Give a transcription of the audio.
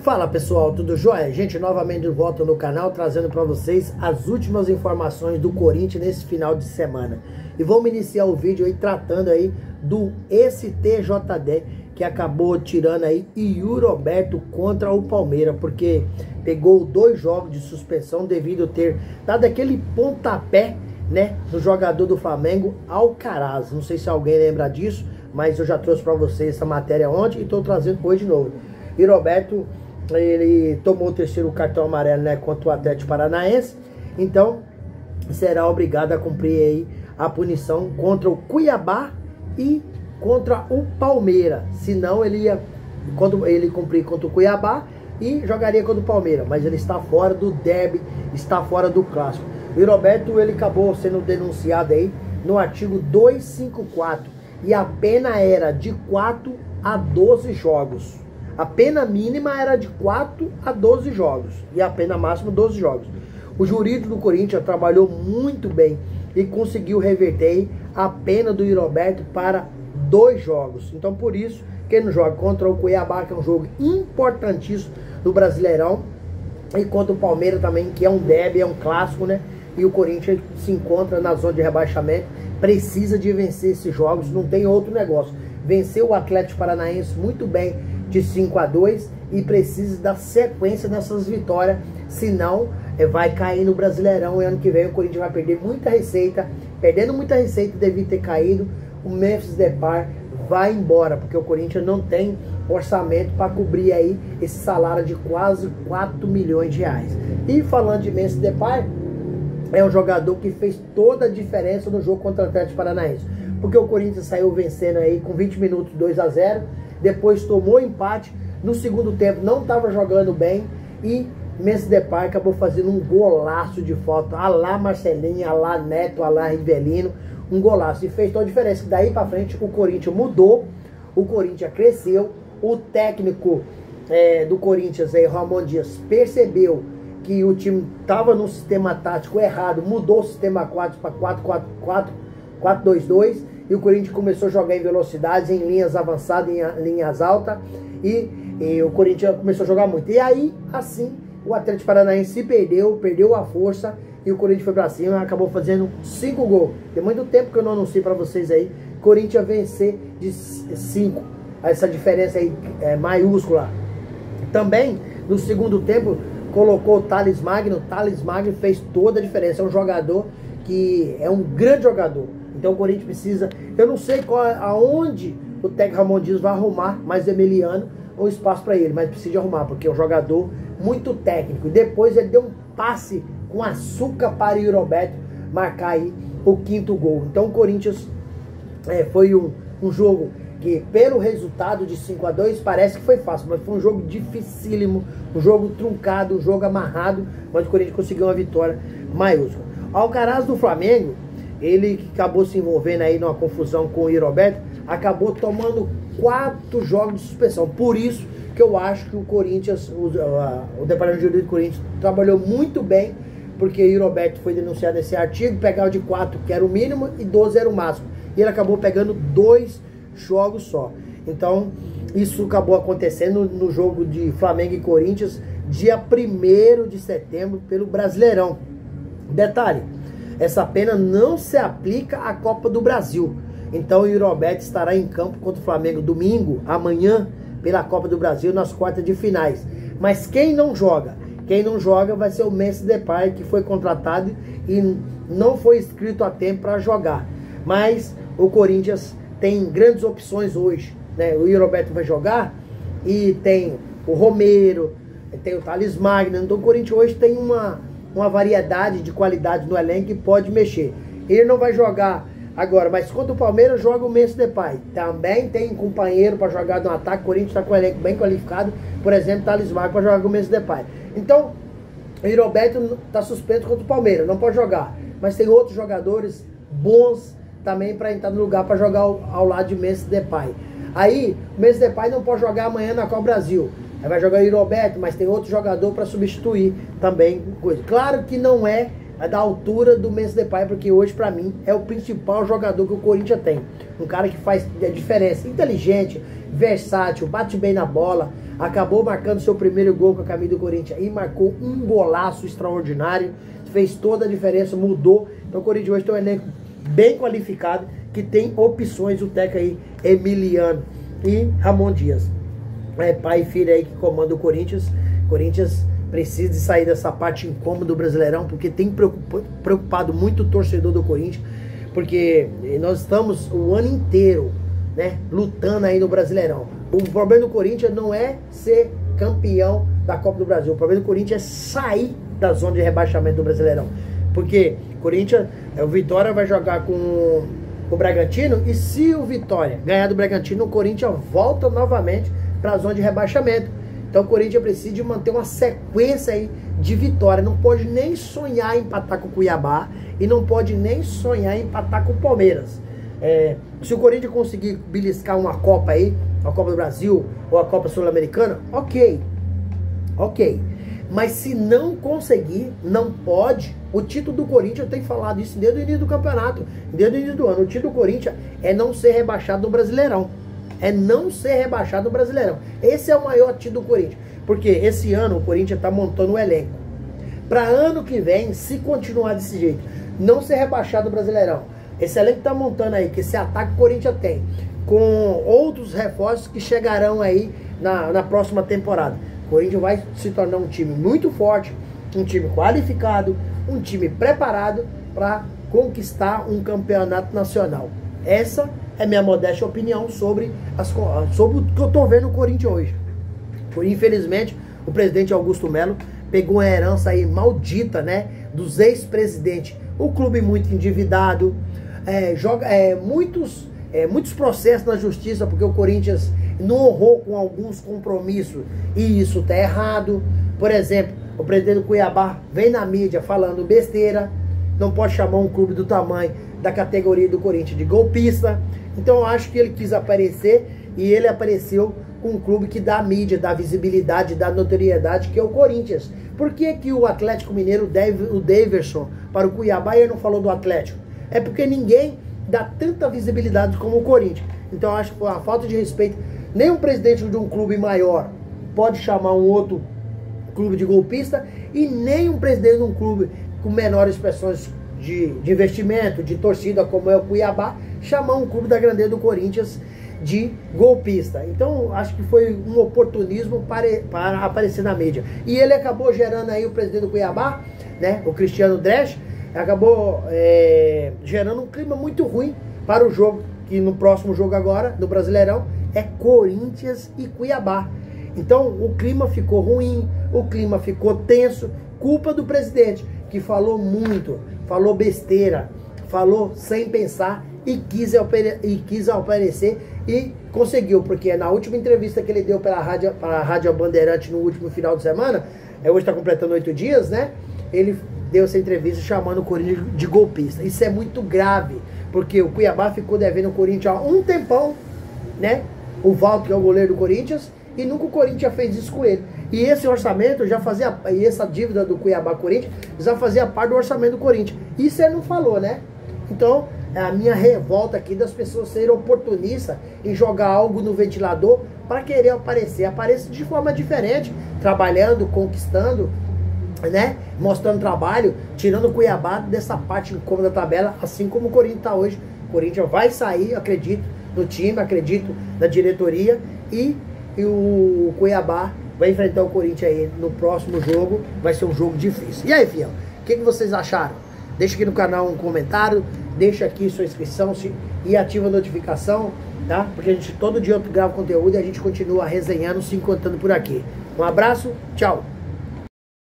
Fala pessoal, tudo jóia? Gente, novamente de volta no canal, trazendo para vocês as últimas informações do Corinthians nesse final de semana. E vamos iniciar o vídeo aí tratando aí do STJD, que acabou tirando aí Yuri Alberto contra o Palmeiras, porque pegou 2 jogos de suspensão devido a ter dado aquele pontapé, né, no jogador do Flamengo, Alcaraz. Não sei se alguém lembra disso, mas eu já trouxe para vocês essa matéria ontem e estou trazendo hoje de novo. Yuri Alberto, ele tomou o 3º cartão amarelo, né, contra o Atlético Paranaense, então será obrigado a cumprir aí a punição contra o Cuiabá e contra o Palmeiras. Senão ele ia, quando ele cumprir contra o Cuiabá, e jogaria contra o Palmeiras, mas ele está fora do derby, está fora do clássico. O Yuri Alberto, ele acabou sendo denunciado aí no artigo 254 e a pena era de 4 a 12 jogos. A pena mínima era de 4 a 12 jogos e a pena máxima 12 jogos. O jurídico do Corinthians trabalhou muito bem e conseguiu reverter a pena do Yuri Alberto para 2 jogos. Então por isso que ele não joga contra o Cuiabá, que é um jogo importantíssimo do Brasileirão, e contra o Palmeiras também, que é um derby, é um clássico, né? E o Corinthians se encontra na zona de rebaixamento, precisa de vencer esses jogos, não tem outro negócio. Venceu o Atlético Paranaense muito bem de 5 a 2 e precisa dar sequência nessas vitórias, senão vai cair no Brasileirão, e ano que vem o Corinthians vai perder muita receita, perdendo muita receita devido ter caído. O Memphis Depay vai embora, porque o Corinthians não tem orçamento para cobrir aí esse salário de quase 4 milhões de reais. E falando de Memphis Depay, é um jogador que fez toda a diferença no jogo contra o Atlético Paranaense, porque o Corinthians saiu vencendo aí com 20 minutos 2 a 0, depois tomou empate, no segundo tempo não estava jogando bem, e Memphis Depay acabou fazendo um golaço de falta, a lá Marcelinho, a lá Neto, a lá Rivelino, um golaço, e fez toda a diferença. Daí para frente o Corinthians mudou, o Corinthians cresceu, o técnico do Corinthians, Ramon Dias, percebeu que o time estava no sistema tático errado, mudou o sistema 4 para 4-4-2, e o Corinthians começou a jogar em velocidade, em linhas avançadas, em linhas altas, e o Corinthians começou a jogar muito. E aí, assim, o Atlético Paranaense perdeu a força, e o Corinthians foi pra cima, acabou fazendo 5 gols. Tem muito tempo que eu não anuncio pra vocês aí, Corinthians vencer de 5. Essa diferença aí é maiúscula. Também, no segundo tempo, colocou o Thales Magno. O Thales Magno fez toda a diferença. É um jogador que é um grande jogador. Então o Corinthians precisa... Eu não sei aonde o técnico Ramon Dias vai arrumar mais Emiliano um espaço para ele, mas precisa de arrumar, porque é um jogador muito técnico. E depois ele deu um passe com açúcar para o Yuri Alberto marcar aí o 5º gol. Então o Corinthians foi um jogo que, pelo resultado de 5 a 2, parece que foi fácil, mas foi um jogo dificílimo, um jogo truncado, um jogo amarrado, mas o Corinthians conseguiu uma vitória maiúscula. Alcaraz do Flamengo, ele que acabou se envolvendo aí numa confusão com o Yuri Alberto, acabou tomando 4 jogos de suspensão. Por isso que eu acho que o Corinthians, o Departamento de Jurídico do Corinthians trabalhou muito bem, porque o Yuri Alberto foi denunciado nesse artigo, pegava de 4, que era o mínimo, e 12 era o máximo. E ele acabou pegando 2 jogos só. Então, isso acabou acontecendo no jogo de Flamengo e Corinthians, dia 1º de setembro, pelo Brasileirão. Detalhe, essa pena não se aplica à Copa do Brasil. Então o Yuri Alberto estará em campo contra o Flamengo domingo, amanhã, pela Copa do Brasil, nas quartas de finais. Mas quem não joga vai ser o Memphis Depay, que foi contratado e não foi inscrito a tempo para jogar. Mas o Corinthians tem grandes opções hoje, né? O Yuri Alberto vai jogar e tem o Romero, tem o Thales Magno. Então o Corinthians hoje tem uma variedade de qualidade no elenco que pode mexer. Ele não vai jogar agora, mas contra o Palmeiras joga o Memphis Depay. Também tem companheiro para jogar no ataque. O Corinthians está com o elenco bem qualificado. Por exemplo, Thales Magno para jogar com o Memphis Depay. Então, o Yuri Alberto está suspenso contra o Palmeiras, não pode jogar. Mas tem outros jogadores bons também para entrar no lugar para jogar ao lado de Memphis Depay. Aí, o Memphis Depay não pode jogar amanhã na Copa Brasil. Aí vai jogar o Yuri Alberto, mas tem outro jogador para substituir também. Claro que não é da altura do Memphis Depay, porque hoje para mim é o principal jogador que o Corinthians tem. Um cara que faz a diferença, inteligente, versátil, bate bem na bola, acabou marcando seu primeiro gol com a camisa do Corinthians e marcou um golaço extraordinário, fez toda a diferença, mudou. Então o Corinthians hoje tem um elenco bem qualificado, que tem opções, o técnico aí, Emiliano e Ramon Dias. Pai e filho aí que comanda o Corinthians. Corinthians precisa de sair dessa parte incômoda do Brasileirão, porque tem preocupado muito o torcedor do Corinthians, porque nós estamos o ano inteiro, né, lutando aí no Brasileirão. O problema do Corinthians não é ser campeão da Copa do Brasil, o problema do Corinthians é sair da zona de rebaixamento do Brasileirão, porque Corinthians, o Vitória vai jogar com o Bragantino, e se o Vitória ganhar do Bragantino, o Corinthians volta novamente para a zona de rebaixamento. Então o Corinthians precisa de manter uma sequência aí de vitória. Não pode nem sonhar em empatar com o Cuiabá e não pode nem sonhar em empatar com o Palmeiras. Se o Corinthians conseguir beliscar uma Copa aí, a Copa do Brasil ou a Copa Sul-Americana, ok. Mas se não conseguir, não pode. O título do Corinthians, eu tenho falado isso desde o início do campeonato, desde o início do ano. O título do Corinthians é não ser rebaixado no Brasileirão. É não ser rebaixado no Brasileirão. Esse é o maior título do Corinthians. Porque esse ano o Corinthians está montando o elenco. Para ano que vem, se continuar desse jeito, não ser rebaixado no Brasileirão. Esse elenco está montando aí, que esse ataque que o Corinthians tem, com outros reforços que chegarão aí na próxima temporada. O Corinthians vai se tornar um time muito forte, um time qualificado, um time preparado para conquistar um campeonato nacional. Essa é minha modesta opinião sobre o que eu tô vendo no Corinthians hoje. Infelizmente, o presidente Augusto Melo pegou uma herança aí maldita, né, dos ex-presidentes. O clube muito endividado, muitos processos na justiça, porque o Corinthians não honrou com alguns compromissos e isso tá errado. Por exemplo, o presidente do Cuiabá vem na mídia falando besteira. Não pode chamar um clube do tamanho da categoria do Corinthians de golpista. Então eu acho que ele quis aparecer e ele apareceu com um clube que dá mídia, dá visibilidade, dá notoriedade, que é o Corinthians. Por que que o Atlético Mineiro deve o Daverson para o Cuiabá e ele não falou do Atlético? É porque ninguém dá tanta visibilidade como o Corinthians. Então eu acho que foi uma falta de respeito. Nem um presidente de um clube maior pode chamar um outro clube de golpista, e nem um presidente de um clube com menores expressões de investimento, de torcida, como é o Cuiabá, chamar um clube da grandeza do Corinthians de golpista. Então acho que foi um oportunismo para aparecer na mídia. E ele acabou gerando aí, o presidente do Cuiabá, né, o Cristiano Dresch, acabou gerando um clima muito ruim para o jogo, que no próximo jogo agora, no Brasileirão, é Corinthians e Cuiabá. Então o clima ficou ruim, o clima ficou tenso, culpa do presidente, que falou muito, falou besteira, falou sem pensar e quis aparecer e conseguiu, porque na última entrevista que ele deu para a Rádio Bandeirante no último final de semana, hoje está completando 8 dias, né? Ele deu essa entrevista chamando o Corinthians de golpista. Isso é muito grave, porque o Cuiabá ficou devendo o Corinthians há um tempão, né? O Valdo, que é o goleiro do Corinthians, e nunca o Corinthians fez isso com ele. E esse orçamento já fazia, e essa dívida do Cuiabá-Corinthians já fazia parte do orçamento do Corinthians. Isso ele não falou, né? Então, é a minha revolta aqui das pessoas serem oportunistas em jogar algo no ventilador para querer aparecer. Apareça de forma diferente, trabalhando, conquistando, né? Mostrando trabalho, tirando o Cuiabá dessa parte incômoda da tabela, assim como o Corinthians está hoje. O Corinthians vai sair, acredito no time, acredito na diretoria, e o Cuiabá vai enfrentar o Corinthians aí no próximo jogo. Vai ser um jogo difícil. E aí, fiel, o que vocês acharam? Deixa aqui no canal um comentário, deixa aqui sua inscrição e ativa a notificação, tá? Porque a gente todo dia grava conteúdo e a gente continua resenhando, se encontrando por aqui. Um abraço, tchau!